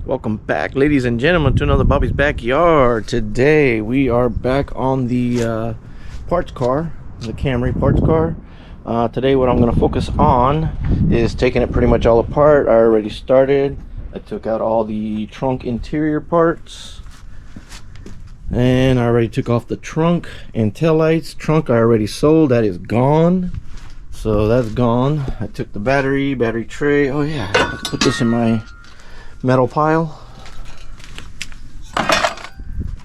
Welcome back, ladies and gentlemen, to another Bobby's Backyard. Today we are back on the parts car, the Camry parts car. Today what I'm going to focus on is taking it pretty much all apart. I already started. I took out all the trunk interior parts, and I already took off the trunk and taillights. Trunk I already sold, that is gone, so that's gone. I took the battery tray. Oh yeah, I put this in my metal pile,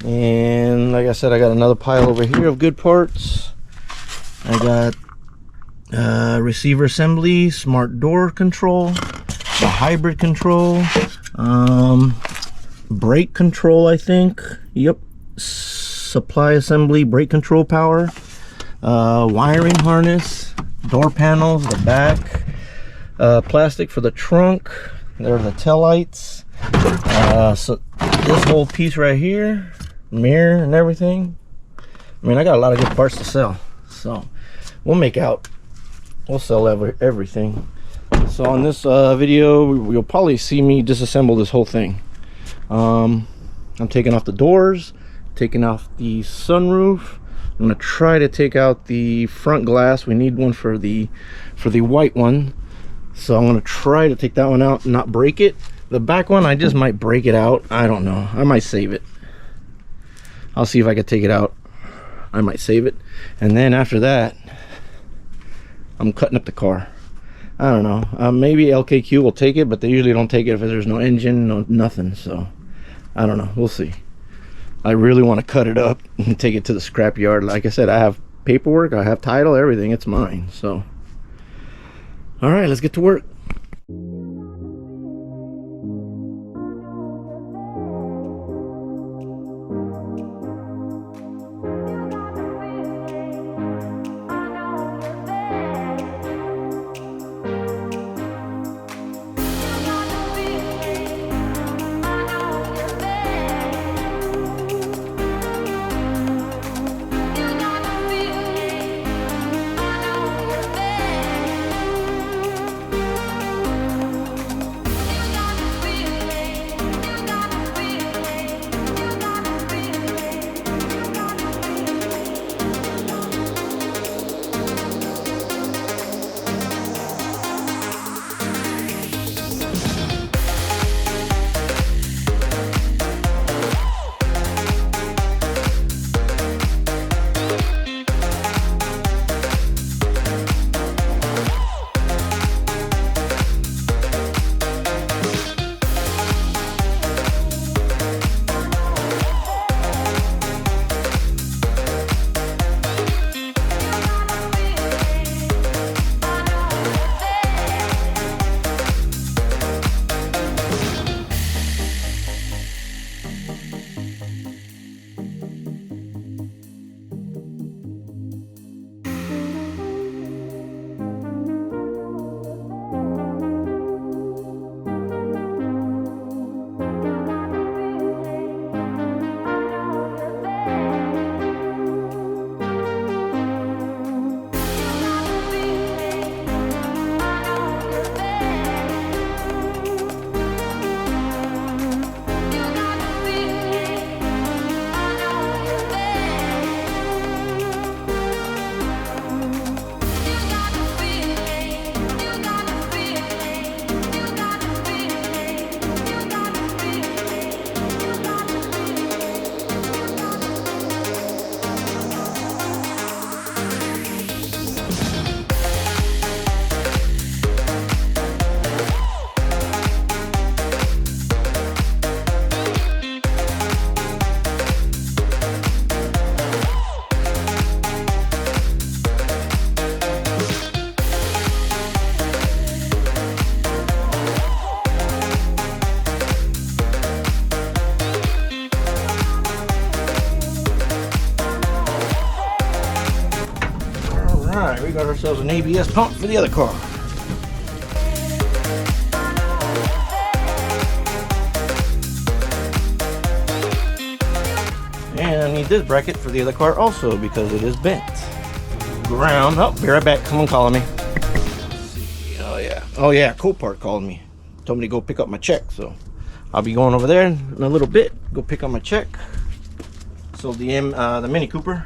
and like I said, I got another pile over here of good parts. I got receiver assembly, smart door control, the hybrid control, brake control, I think, yep, supply assembly, brake control power, wiring harness, door panels, the back, plastic for the trunk. There are the tail lights. So this whole piece right here, mirror and everything. I mean, I got a lot of good parts to sell, so we'll sell everything. So on this video, you'll probably see me disassemble this whole thing. I'm taking off the doors, taking off the sunroof. I'm gonna try to take out the front glass. We need one for the white one. So I'm going to try to take that one out and not break it. The back one, I just might break it out. I don't know. I might save it. I'll see if I can take it out. I might save it. And then after that, I'm cutting up the car. I don't know. Maybe LKQ will take it, but they usually don't take it if there's no engine, no nothing. So I don't know. We'll see. I really want to cut it up and take it to the scrap yard. Like I said, I have paperwork. I have title, everything. It's mine. So all right, let's get to work. Alright, we got ourselves an ABS pump for the other car. And I need this bracket for the other car also because it is bent. Ground. Oh, be right back. Someone calling me. Oh yeah. Oh yeah, Copart called me. Told me to go pick up my check, so I'll be going over there in a little bit, go pick up my check. Sold the Mini Cooper.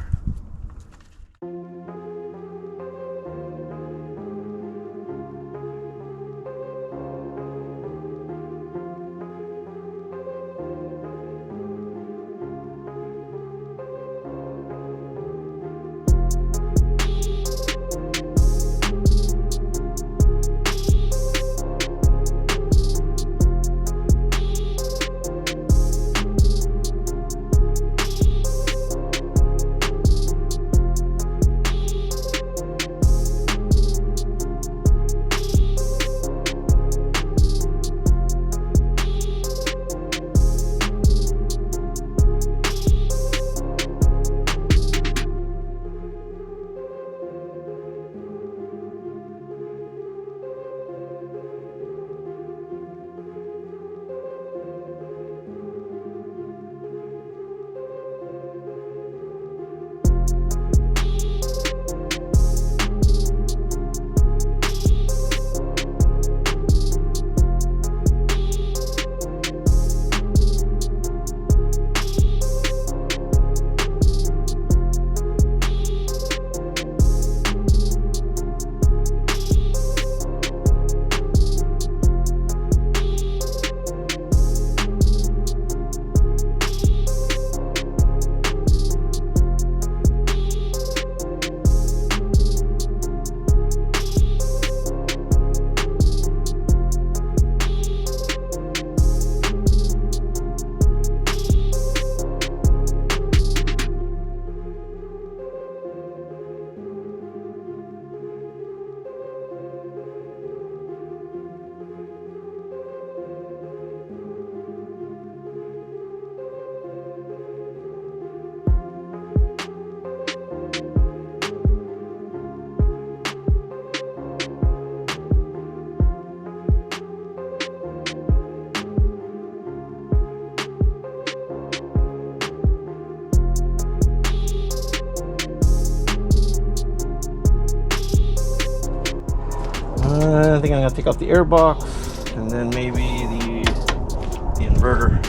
I think I'm gonna take out the air box and then maybe the inverter.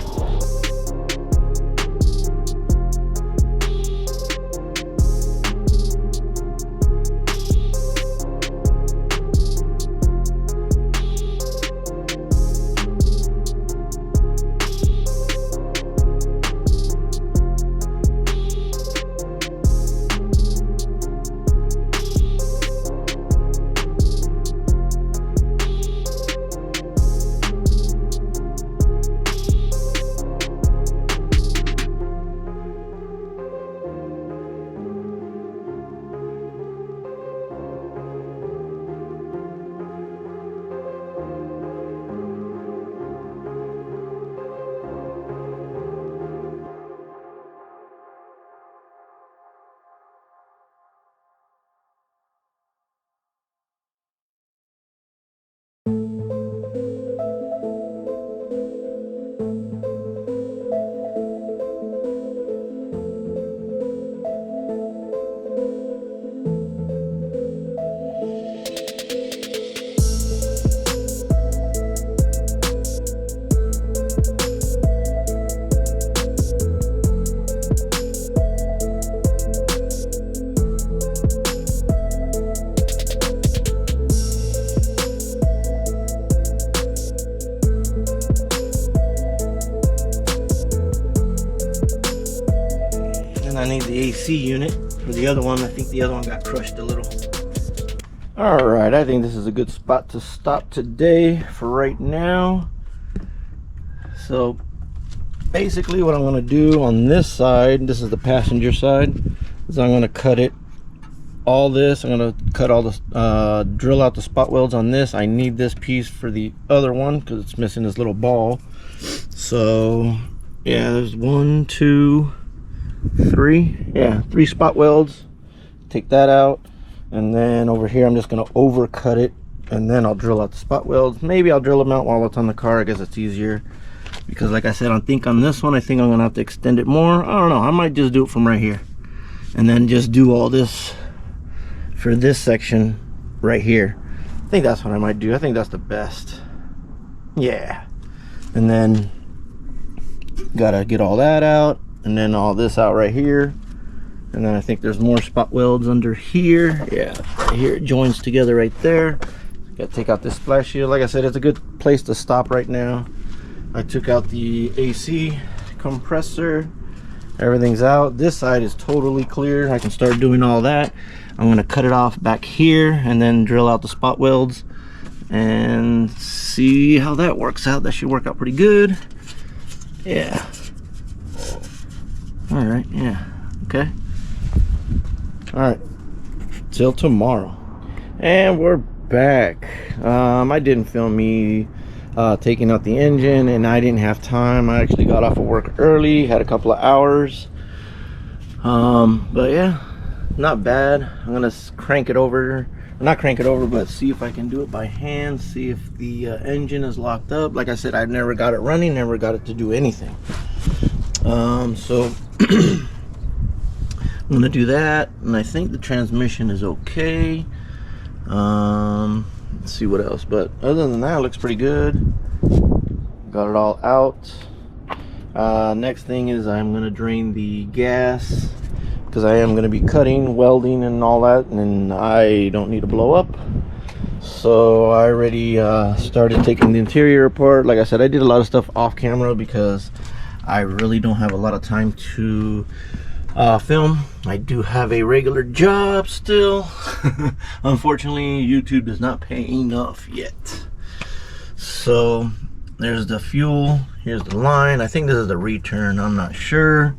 I need the AC unit for the other one. I think the other one got crushed a little. All right, I think this is a good spot to stop today for right now. So basically what I'm going to do on this side, this is the passenger side, is I'm going to cut it all this. I'm going to cut all the drill out the spot welds on this. I need this piece for the other one because it's missing this little ball. So yeah, there's 1, 2, 3, yeah, 3 spot welds. Take that out, and then over here I'm just going to overcut it, and then I'll drill out the spot welds. Maybe I'll drill them out while it's on the car. I guess it's easier because, like I said, I think on this one I think I'm gonna have to extend it more. I don't know, I might just do it from right here and then just do all this for this section right here. I think that's what I might do. I think that's the best. Yeah, and then Gotta get all that out, and then all this out right here. And then I think there's more spot welds under here. Yeah, right here it joins together right there. Gotta take out this splash shield. Like I said, it's a good place to stop right now. I took out the AC compressor. Everything's out. This side is totally clear. I can start doing all that. I'm gonna cut it off back here and then drill out the spot welds and see how that works out. That should work out pretty good. Yeah. All right, yeah, okay. All right, till tomorrow. And we're back. I didn't film me taking out the engine, and I didn't have time. I actually got off of work early, had a couple of hours. But yeah, not bad. I'm gonna crank it over, not crank it over, but see if I can do it by hand, see if the engine is locked up. Like I said, I never got it running, never got it to do anything. So I'm gonna do that, and I think the transmission is okay. Let's see what else, but other than that, it looks pretty good. Got it all out. Next thing is I'm gonna drain the gas, because I am gonna be cutting, welding, and all that, and I don't need to blow up. So I already started taking the interior apart. Like I said, I did a lot of stuff off camera because I really don't have a lot of time to film. I do have a regular job still. Unfortunately, YouTube does not pay enough yet. So there's the fuel, here's the line. I think this is the return, I'm not sure,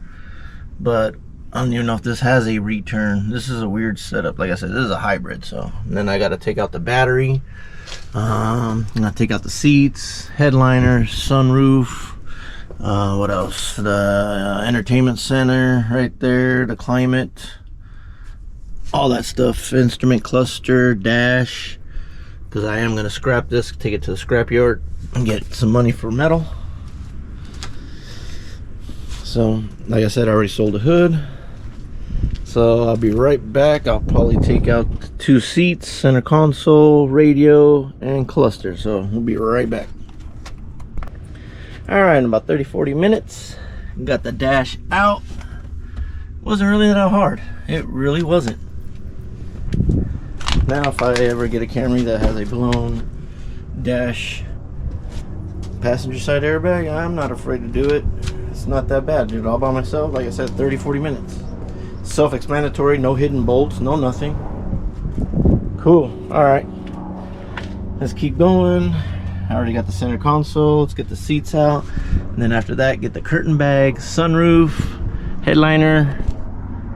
but I don't even know if this has a return. This is a weird setup. Like I said, this is a hybrid. So and then I got to take out the battery. I'm gonna take out the seats, headliner, sunroof. What else? The entertainment center right there, the climate, all that stuff, instrument cluster, dash, because I am going to scrap this, take it to the scrap yard and get some money for metal. So like I said, I already sold the hood, so I'll be right back. I'll probably take out 2 seats, center console, radio, and cluster. So we'll be right back. All right, in about 30-40 minutes, got the dash out. Wasn't really that hard. It really wasn't. Now if I ever get a Camry that has a blown dash passenger side airbag, I'm not afraid to do it. It's not that bad, dude. All by myself. Like I said, 30-40 minutes. Self-explanatory, no hidden bolts, no nothing. Cool. All right, let's keep going. I already got the center console. Let's get the seats out, and then after that, get the curtain bag, sunroof, headliner,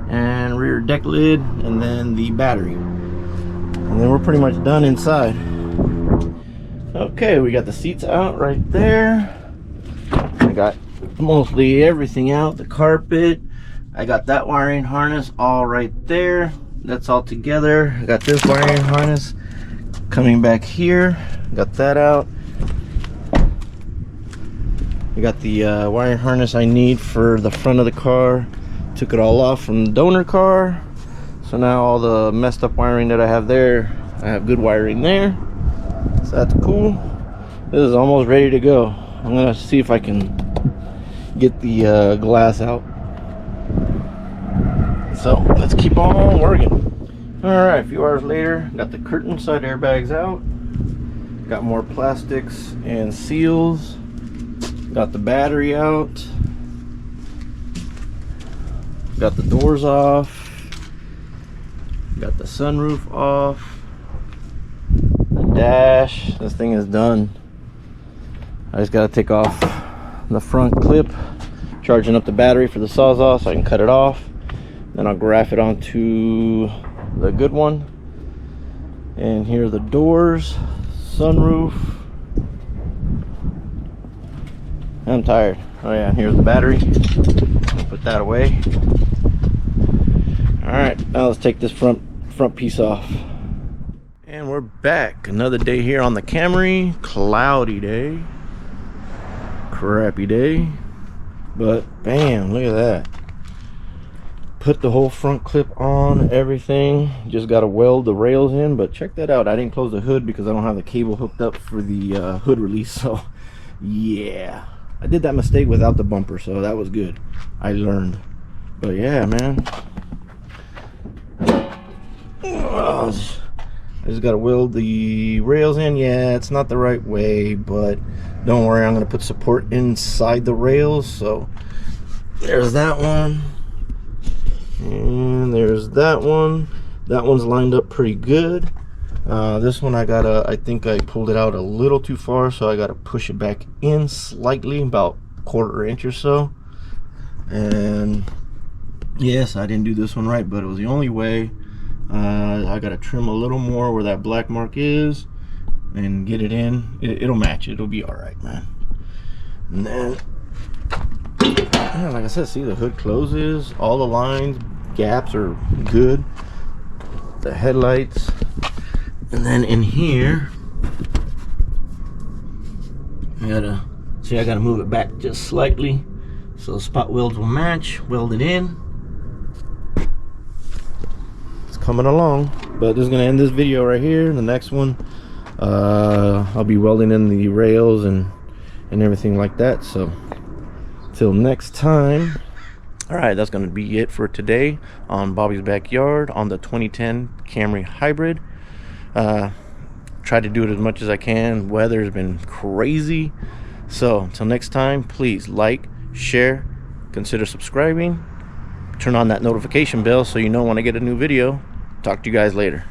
and rear deck lid, and then the battery, and then we're pretty much done inside. Okay, we got the seats out right there. I got mostly everything out. The carpet, I got that wiring harness all right there. That's all together. I got this wiring harness coming back here. Got that out. I got the wiring harness I need for the front of the car. Took it all off from the donor car. So now all the messed up wiring that I have there, I have good wiring there. So that's cool. This is almost ready to go. I'm gonna see if I can get the glass out. So let's keep on working. All right, a few hours later, got the curtain side airbags out. Got more plastics and seals. Got the battery out. Got the doors off. Got the sunroof off. The dash. This thing is done. I just gotta take off the front clip. Charging up the battery for the Sawzall so I can cut it off. Then I'll graph it onto the good one. And here are the doors. Sunroof. I'm tired. Oh yeah, here's the battery. Put that away. All right, now let's take this front piece off. And we're back. Another day here on the Camry. Cloudy day. Crappy day. But bam, look at that. Put the whole front clip on, everything. Just got to weld the rails in, but check that out. I didn't close the hood because I don't have the cable hooked up for the hood release. So yeah, I did that mistake without the bumper, so that was good. I learned. But yeah, man. I just gotta weld the rails in. Yeah, it's not the right way, but don't worry, I'm gonna put support inside the rails. So there's that one, and there's that one. That one's lined up pretty good. This one I think I pulled it out a little too far, so I gotta push it back in slightly, about 1/4 inch or so. And yes, I didn't do this one right, but it was the only way. I gotta trim a little more where that black mark is and get it in. It'll match. It'll be all right, man. And then, yeah, like I said, see, the hood closes. All the lines, gaps are good. The headlights. And then in here, I gotta move it back just slightly so the spot welds will match. Weld it in. Coming along, but this is gonna end this video right here. The next one, I'll be welding in the rails and everything like that. So till next time. All right, that's gonna be it for today on Bobby's Backyard on the 2010 Camry Hybrid. Try to do it as much as I can. Weather's been crazy, so until next time, please like, share, consider subscribing, turn on that notification bell so you know when I get a new video. Talk to you guys later.